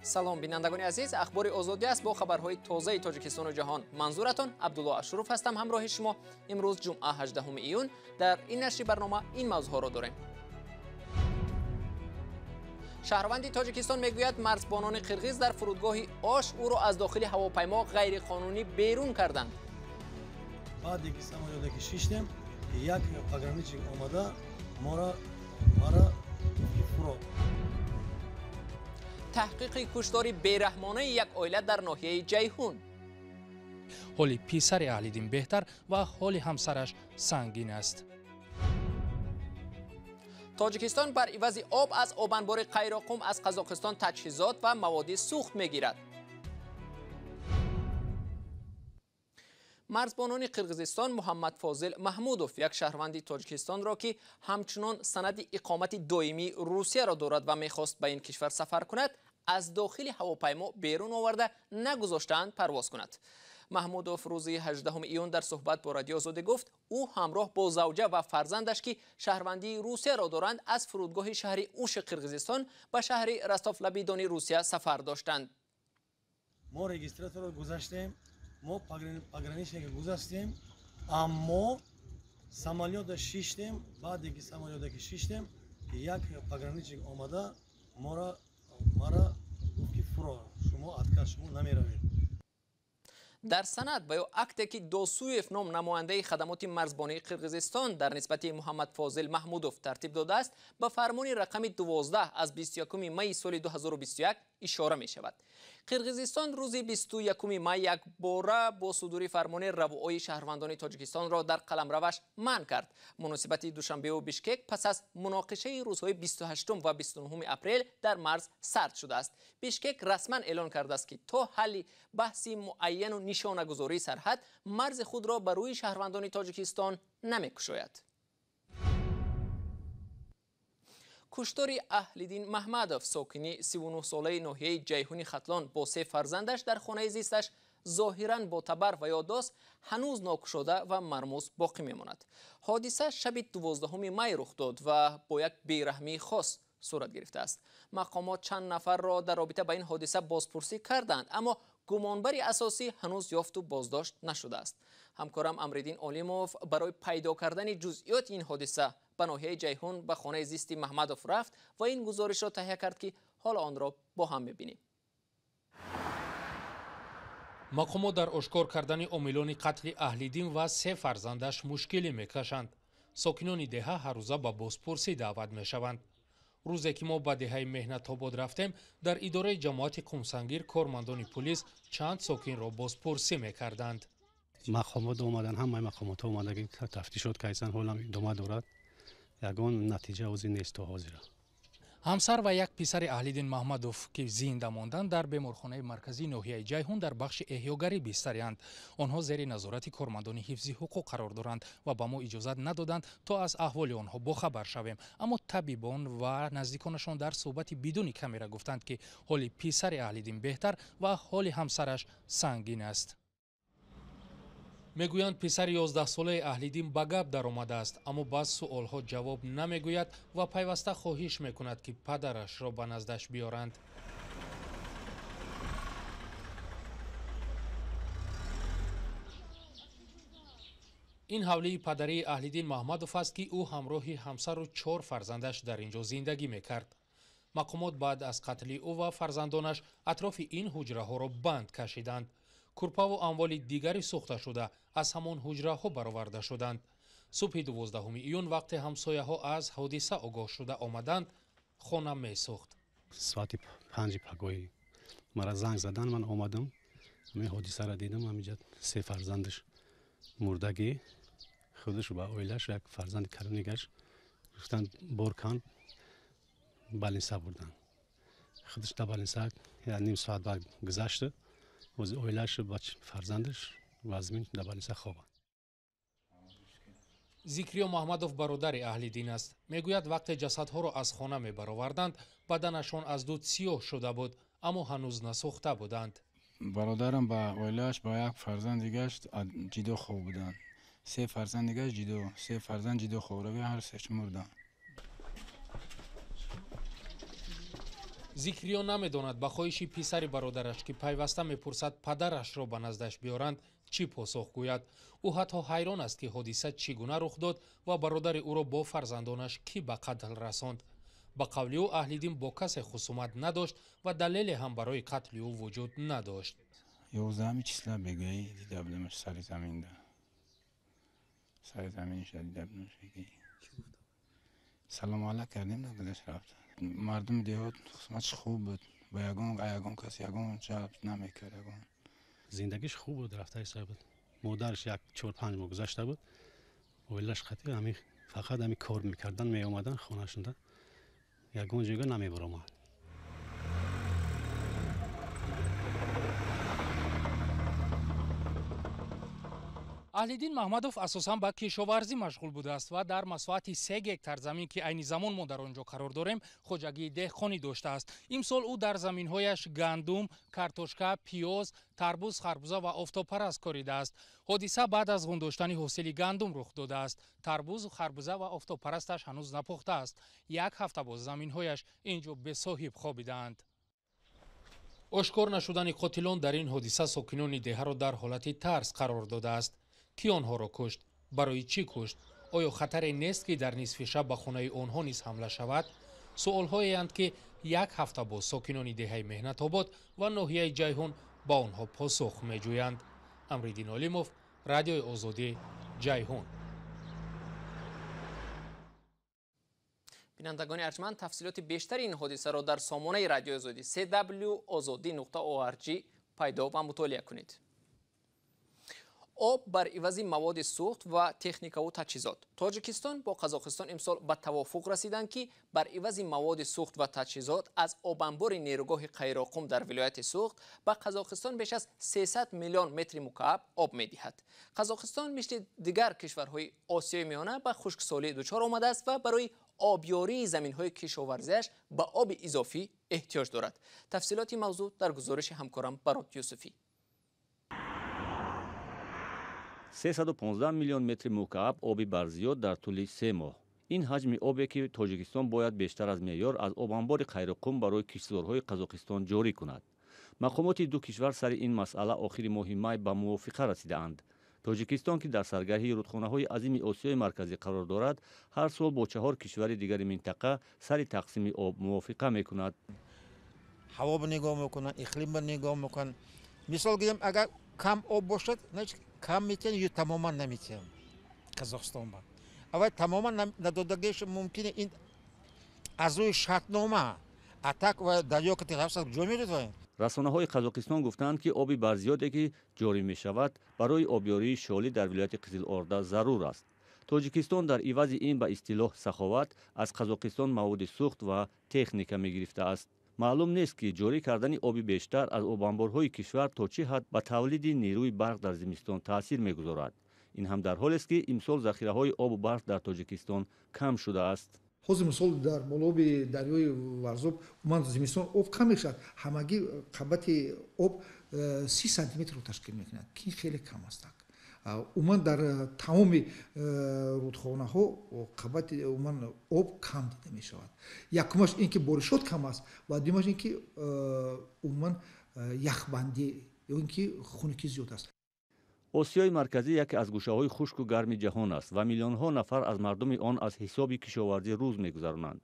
салом бинандагони азиз, ахбори озодӣ аст бо хабарҳои тозаи тоҷикистону ҷаҳон. Манзуратон Абдулло Ашуруф ҳастам, ҳамроҳи шумо. имрӯз ҷумъа 18 июн. дар ин нашри барнома ин мавзӯъҳоро дорем. шаҳрванди тоҷикистон мегӯяд марзбонони қирғиз дар фурудгоҳи Ош ӯро аз дохили ҳавопаймо ғайриқонунӣ берун карданд. баъде ки самолёте ки шиштем як пограничник омада мара фурод. таҳқиқи куштори бераҳмонаи як оила дар ноҳияи Ҷайҳун. ҳоли писари Аҳлиддин беҳтар ва ҳоли ҳамсараш сангин аст. тоҷикистон бар ивази об аз обанбори Қайроқум аз Қазоқистон таҷҳизот ва маводи сӯхт мегирад. марзбонони қирғизистон Муҳаммад Фозил Маҳмудов, як шаҳрванди Тоҷикистонро ки ҳамчунон санади иқомати доимии Русияро дорад ва мехост ба ин кишвар сафар кунад, аз дохили ҳавопаймо берун оварда нагузоштаанд парвоз кунад. Маҳмудов рӯзи 18 июн дар суҳбат бо Радиои Озодӣ гуфт, ӯ ҳамроҳ бо завҷа ва фарзандаш ки шаҳрвандии Русияро доранд, аз фурудгоҳи шаҳри Уши Қирғизистон ба шаҳри Ростов-Лабидони Русия сафар доштанд. мо регистраторро гузаштем, мо пограничника гузаштем, аммо самолёта шиштем. баъде ки самолёта ки шиштем як пограничник омада мара гуфт ки фуро шумо отказ шумо намеравед. дар санад ва ё акте ки Досуев ном намояндаи хадамоти марзбонии Қирғизистон дар нисбати Муҳаммад Фозил Маҳмудов тартиб додааст, ба фармони рақами 12 аз 21 майи соли 2021 ишора мешавад. Қирғизистон рӯзи 21 май як бора бо судури фармони равои шаҳрвандони Тоҷикистонро дар қаламраваш манъ кард. муносибати Душанбеу Бишкек пас аз муноқишаи рӯзҳои 28 ва 29 апрел дар марз сард шудааст. Бишкек расман эълон кардааст ки то ҳалли баҳси муайяну нишонагузории сарҳад марзи худро ба рӯи шаҳрвандони Тоҷикистон намекушояд. куштори Аҳлиддин Маҳмадов, сокини 39-солаи ноҳияи Ҷайҳуни Хатлон, бо 3 фарзандаш дар хонаи зисташ зоҳиран бо табар ва ёддост ҳанӯз нокушода ва мармӯз боқӣ мемонад. ҳодиса шаби 12 май рух дод ва бо як бераҳмии хос сурат гирифтааст. мақомот чанд нафарро дар робита ба ин ҳодиса бозпурсӣ карданд, аммо гумонбари асосӣ ҳанӯз ёфту боздошт нашудааст. ҳамкорам Амриддин Олимов барои пайдо кардани ҷузъиёти ин ҳодиса ба ноҳияи Ҷайҳун ба хонаи зисти Маҳмадов рафт ва ин гузоришро таҳия кард ки ҳоло онро бо ҳам мебинем. мақомот дар ошкор кардани омилони қатли Аҳлиддин ва 3 фарзандаш мушкилӣ мекашанд. сокинони деҳа ҳаррӯза ба бозпурсӣ даъват мешаванд. рӯзе ки мо ба деҳаи Меҳнатобод рафтем, дар идораи ҷамоати Қумсангир кормандони пулис чанд сокинро бозпурсӣ мекарданд. мақомот омадан, ҳамаи мақомот омадаги тафтишот кайсан ҳолам идома дорад. ягон натиҷа ҳозир нест то ҳозира. ҳамсар ва як писари Аҳлиддин Маҳмадов ки зинда монданд дар беморхонаи марказии ноҳияи Ҷайҳун дар бахши эҳёгарӣ бистариянд. онҳо зери назорати кормандони ҳифзи ҳуқуқ қарор доранд ва ба мо иҷозат надоданд то аз аҳволи онҳо бохабар шавем. аммо табибон ва наздиконашон дар суҳбати бидуни камера гуфтанд ки ҳоли писари Аҳлиддин беҳтар ва ҳоли ҳамсараш сангин аст. мегӯянд писари 11-солаи Аҳлиддин ба гап даромадааст, аммо баъз суолҳо ҷавоб намегӯяд ва пайваста хоҳиш мекунад ки падарашро ба наздаш биёранд. ин ҳавлии падарии Аҳлиддин Маҳмадов аст ки ӯ ҳамроҳи ҳамсару 4 фарзандаш дар ин ҷо зиндагӣ мекард. мақомот баъд аз қатли ӯ ва фарзандонаш атрофи ин ҳуҷраҳоро банд кашиданд. курпаву амволи дигари сӯхта шуда аз ҳамон ҳуҷраҳо бароварда шуданд. субҳи 12 июн вақте ҳамсояҳо аз ҳодиса огоҳ шуда омаданд, хона месӯхт. соати 5 пагоҳӣ мара занг задан, ман омадам, ҳамин ҳодисаро дидам. ҳаминҷа 3 фарзандаш мурдагӣ, худаш ва оилаш, як фарзанди калонигаш гуфтанд боркан балинса бурданд. худаш да балинса ним соат баъд гузашта, оилаш ба фарзандаш вазмин да балинса хобанд. зикриё Маҳмадов бародари Аҳлиддин аст. мегӯяд вақте ҷасадҳоро аз хона мебароварданд, баданашон аз дуд сиёҳ шуда буд, аммо ҳанӯз насӯхта буданд. бародарам ба оилааш ба як фарзандигаш ҷидо хоб буданд. 3 фарзандигаш ҷидо, 3 фарзанд ҷидо хобрави ҳар сеч мурданд. зикриё намедонад ба хоҳиши писари бародараш ки пайваста мепурсад падарашро ба наздаш биёранд чӣ посух гӯяд. ӯ ҳатто ҳайрон аст ки ҳодиса чӣ гуна рух дод ва бародари ӯро бо фарзандонаш кӣ ба қатл расонд. ба қавли ӯ аҳлидин бо касе хусумат надошт ва далеле ҳам барои қатли ӯ вуҷуд надошт. 11 числа бегаи дида будамаш сари заминда. سر زمین شدید بگی سلام علیک کردیم نگذش رفت مردم دیهات قسمتش خوب بود با یگان کسی یگان جواب نمیکرد یگان زندگیش خوب بود رفتارش صاحب بود مادرش 4-5 ماه گذشته بود اویلش خطی همین فقط همین کار میکردن می اومدن خونه‌شون یگان جگه نمیبرم аҳлиддин маҳмадов асосан ба кишоварзӣ машғул будааст ва дар масоҳати 3 гектар замин ки айни замон мо дар он ҷо қарор дорем хоҷагии деҳқонӣ доштааст. имсол ӯ дар заминҳояш гандум, картошка, пиёз, тарбуз, харбуза ва офтобпараст коридааст. ҳодиса баъд аз ғундоштани ҳосили гандум рух додааст. тарбуз, харбуза ва офтобпарасташ ҳанӯз напухтааст. 1 ҳафта боз заминҳояш ин ҷо бесоҳиб хобидаанд. ошкор нашудани қотилон дар ин ҳодиса сокинони деҳаро дар ҳолати тарс қарор додааст. ки онҳоро кушт? барои чӣ кушт? оё хатаре нест ки дар нисфи шаб ба хонаи онҳо низ ҳамла шавад? суолҳоеанд ки 1 ҳафта боз сокинони деҳаи меҳнатобод ва ноҳияи ҷайҳун ба онҳо посух меҷӯянд. амриддин олимов, радиои озодӣ, ҷайҳун. бинандагони арҷманд, тафсилоти бештари ин ҳодисаро дар сомонаи радиои озодӣ www.ozodi.org пайдо ва мутолиа кунед. об бар ивази маводи сӯхт ва техникаву таҷҳизот. Тоҷикистон бо Қазоқистон имсол ба тавофуқ расиданд ки бар ивази маводи сӯхт ва таҷҳизот аз обанбори нерӯгоҳи Қайроқум дар вилояти Суғд ба Қазоқистон беш аз 300 миллион метри мукааб об медиҳад. Қазоқистон мисли дигар кишварҳои Осиёи миёна ба хушксолӣ дучор омадааст ва барои обёрии заминҳои кишоварзиаш ба оби изофӣ эҳтиёҷ дорад. тафсилоти мавзӯъ дар гузориши ҳамкорам Барот Юсуфӣ. 315 миллион метри мукааб оби барзиёд дар тӯли 3 моҳ. ин ҳаҷми обе ки Тоҷикистон бояд бештар аз меъёр аз обанбори Қайроқум барои киштзорҳои Қазоқистон ҷорӣ кунад. мақомоти ду кишвар сари ин масъала охири моҳи май ба мувофиқа расидаанд. Тоҷикистон ки дар саргарҳии рудхонаҳои азими Осиёи марказӣ қарор дорад, ҳар сол бо 4 кишвари дигари минтақа сари тақсими об мувофиқа мекунад. ҳавобо нигоҳ мекунанд, иқлимро нигоҳ мекунанд. мисол гирем агар кам об бошад, кам метиҳем ё тамоман наметиҳем Қазоқистон ба. аввал тамоман надодагиаш мумкине ин аз рӯи шартнома атак ва дарё ки тарафсад ҷо мерезоем. расонаҳои Қазоқистон гуфтанд ки оби барзиёде ки ҷорӣ мешавад барои обёрии шолӣ дар вилояти Қизилорда зарур аст. Тоҷикистон дар ивази ин ба истилоҳ саховат аз Қазоқистон маводи сӯхт ва техника мегирифтааст. маълум нест ки ҷорӣ кардани оби бештар аз обанборҳои кишвар то чӣ ҳад ба тавлиди нерӯи барқ дар зимистон таъсир мегузорад. ин ҳам дар ҳолест ки имсол захираҳои обу барқ дар Тоҷикистон кам шудааст. ҳозир мисол дар болоби дарёи Варзоб уман зимистон об кам мешавад. ҳамагӣ қабати об 30 сантиметрро ташкил мекунад ки хеле кам аст. уман дар тамоми рудхонаҳо қабати уман об кам дида мешавад. якумаш ин ки боришот кам аст ва дуюмаш ин ки уман яхбандӣ ё ин ки хунукӣ зиёд аст. осиёи марказӣ яке аз гӯшаҳои хушку гарми ҷаҳон аст ва миллионҳо нафар аз мардуми он аз ҳисоби кишоварзӣ рӯз мегузаронанд.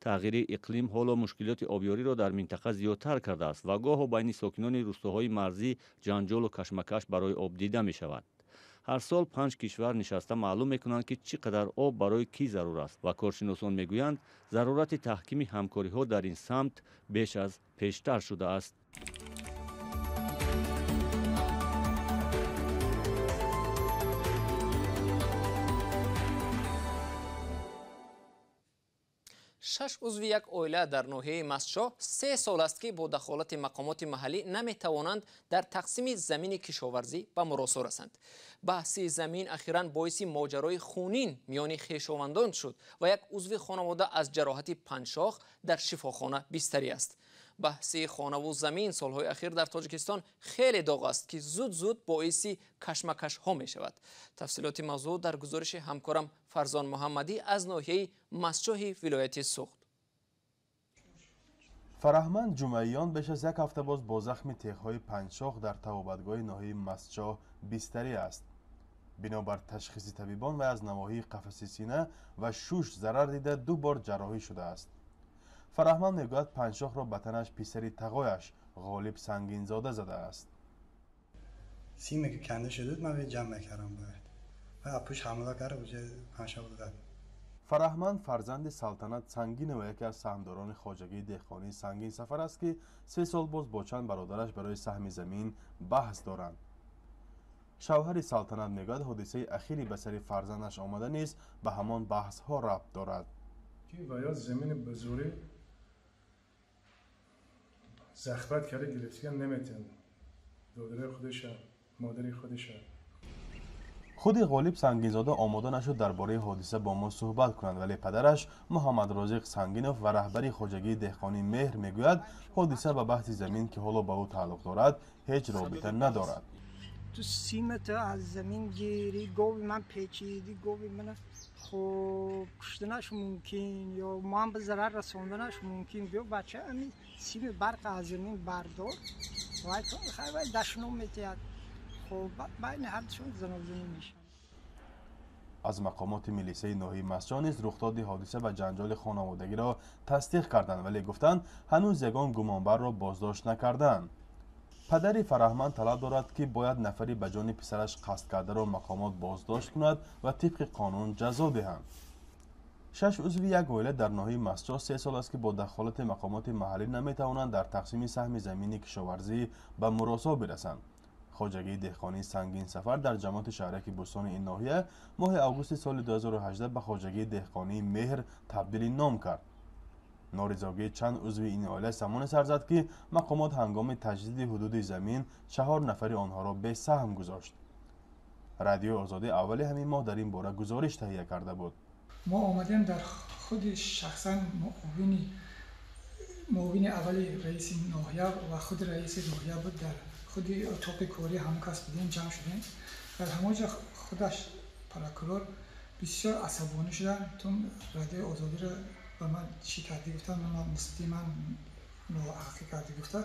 тағйири иқлим ҳоло мушкилоти обёриро дар минтақа зиёдтар кардааст ва гоҳо байни сокинони рӯстаҳои марзӣ ҷанҷолу кашмакаш барои об дида мешавад. ҳар сол 5 кишвар нишаста маълум мекунанд ки чӣ қадар об барои кӣ зарур аст ва коршиносон мегӯянд зарурати таҳкими ҳамкориҳо дар ин самт беш аз пештар шудааст. шаш узви як оила дар ноҳияи Мастчоҳ 3 сол аст ки бо дахолати мақомоти маҳаллӣ наметавонанд дар тақсими замини кишоварзӣ ба муросо расанд. баҳси замин ахиран боиси моҷарои хунин миёни хешовандон шуд ва як узви хонавода аз ҷароҳати панҷшох дар шифохона бистарӣ аст. баҳси хонаву замин солҳои ахир дар Тоҷикистон хеле доғ аст ки зуд боиси кашмакашҳо мешавад. тафсилоти мавзӯъ дар гузориши ҳамкорам Фарзон Муҳаммадӣ аз ноҳияи Мастчоҳи вилояти Суғд. فرهمند جمعیان بیش از یک هفته باز با زخم تیغ‌های پنجشاخ در توابتگاه ناحیه مسجاه بستری است. بنابر تشخیص طبیبان و از نواحی قفس سینه و شوش ضرر دیده 2 بار جراحی شده است. فرهمند میگوید پنجشاخ را به تنش پسری تقایش غالب سنگین زاده زده است. سیمی که کنده شده من جمع کردم باید و پوش حمله کرده بوده پنجشاخ داد. فرهمند فرزند سلطنت سنگین و یکی از سهمداران خواجگی دهقانی سنگین سفر است که 3 سال باز با چند برادرش برای سهم زمین بحث دارند. شوهر سلطنت میگوید حادثه اخیری به سر فرزندش آمده نیز به همان بحث ها ربط دارد. که باید زمین به زوری زخمت کرده گرفتگان نمیتن. دادر خودش مادری خودش. خود غالب سنگینزاده آماده نشد درباره حادثه با ما صحبت کنند، ولی پدرش محمد رازق سنگینوف و رهبری خواجگی دهقانی مهر میگوید حادثه به بحث زمین که حالا به او تعلق دارد هیچ رابطه ندارد. تو سیمت از زمین گیری گوی من پیچیدی گوی من خب کشتنش ممکن یا ما هم به ضرر رساندنش ممکن. بیا بچه همین سیم برق از زمین بردار وای تو خیلی باید دشنو میتید. خب بین هرشون زنابزنی میشن. از مقامات میلیسه ناحیه مسجاه نیز رخداد حادثه و جنجال خانوادگی را تصدیق کردند، ولی گفتند هنوز یگان گمانبر را بازداشت نکردند. پدر فرهمند طلب دارد که باید نفری به جان پسرش قصد کرده را مقامات بازداشت کند و طبق قانون جزا دهند. 6 عضو یک عائله در ناحیه مسجاه 3 سال است که با دخالت مقامات محلی نمیتوانند در تقسیم سهم زمین کشاورزی به مراسا برسند. خواجگی دهقانی سنگین سفر در جماعت شهرک بستان این ناحیه ماه آگوست سال 2018 به خواجگی دهقانی مهر تبدیل نام کرد. نارضایتی چند عضو این عائله زمان سر زد که مقامات هنگام تجدید حدود زمین 4 نفر آنها را به سهم گذاشت. رادیو آزادی اول همین ماه در این باره گزارش تهیه کرده بود. ما آمدیم در خود شخصا معاون اولی رئیس ناحیه و خود رئیس ناحیه بود در خود اتاق کاری همون کس بودیم جمع شدیم. در همونجا خودش پراکرور بسیار عصبانی شدن تون رادیو آزادی را به من چی کردی گفتن من نسبتی من ناحقی کردی گفتن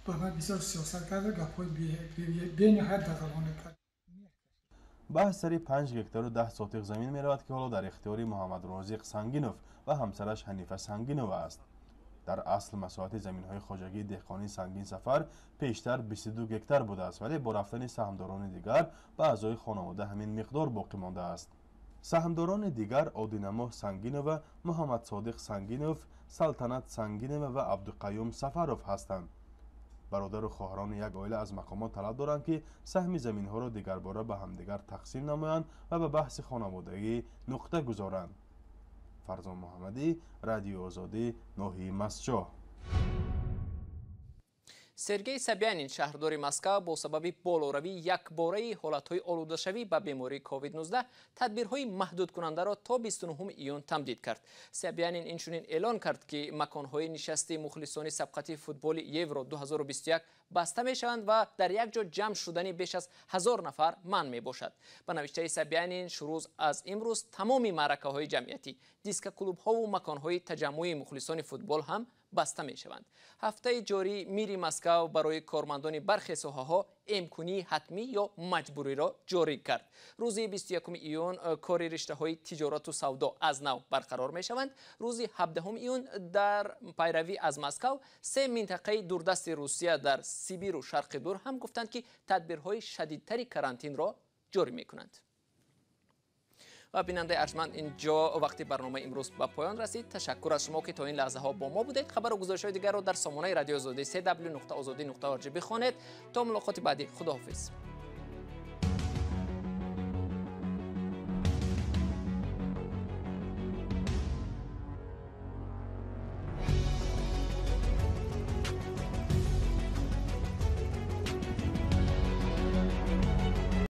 به من بسیار سیاست کرده گپای بی نهایت دخالانه کرد. بحث سری 5 هکتار و 10 ساتق زمین می رود که حالا در اختیار محمد رازق سنگینوف و همسرش حنیفه سنگینوف است. در اصل مساحت زمین های خواجگی دهقانی سنگین سفر پیشتر 22 هکتار بوده است، ولی با رفتن سهمداران دیگر به اعضای خانواده همین مقدار باقی مانده است. سهمداران دیگر آدینما سنگینوف و محمد صادق سنگینوف، سلطنت سنگینوف و عبدالقیوم سفروف هستند. برادر و خواهران یک عائله از مقامات طلب دارند که سهم زمین ها را دیگر باره به همدیگر تقسیم نمایند و به بحث خانوادگی نقطه گذارند. فرزان محمدی، رادیو آزادی، ناحیه مسجاه. سرگئی سبیانین شهرداری مسکو با سبب بالوروی یکباره حالتهای آلوده‌شوی به بیماری کووید 19 تدبیرهای محدود کننده را تا 29 ایون تمدید کرد. سبیانین اینچنین اعلان کرد که مکانهای نشستی مخلصان سبقت فوتبال یورو 2021 بسته می شوند و در یک جا جمع شدن بیش از 1000 نفر منع می باشد. به نوشته سبیانین شروع از امروز تمامی معرکه های جمعیتی، دیسک کلوب ها و مکان های تجمعی مخلصان فوتبال هم بسته می شوند. هفته جاری میری مسکو برای کارمندان برخی ساحه‌ها امکانی حتمی یا مجبوری را جاری کرد. روز 21 ایون کار رشته‌های تجارت و سودا از نو برقرار می شوند. روز 17 ایون در پیروی از مسکو 3 منطقه دوردست روسیه در سیبیر و شرق دور هم گفتند که تدبیرهای شدیدتری کرانتین را جاری می کنند. و بیننده ارجمند اینجا وقتی برنامه امروز به پایان رسید. تشکر از شما که تا این لحظه ها با ما بودید. خبر و گزارش‌های دیگر را در سامانه رادیو آزادی www.azadi.org بخوانید. تا ملاقات بعدی، خداحافظ.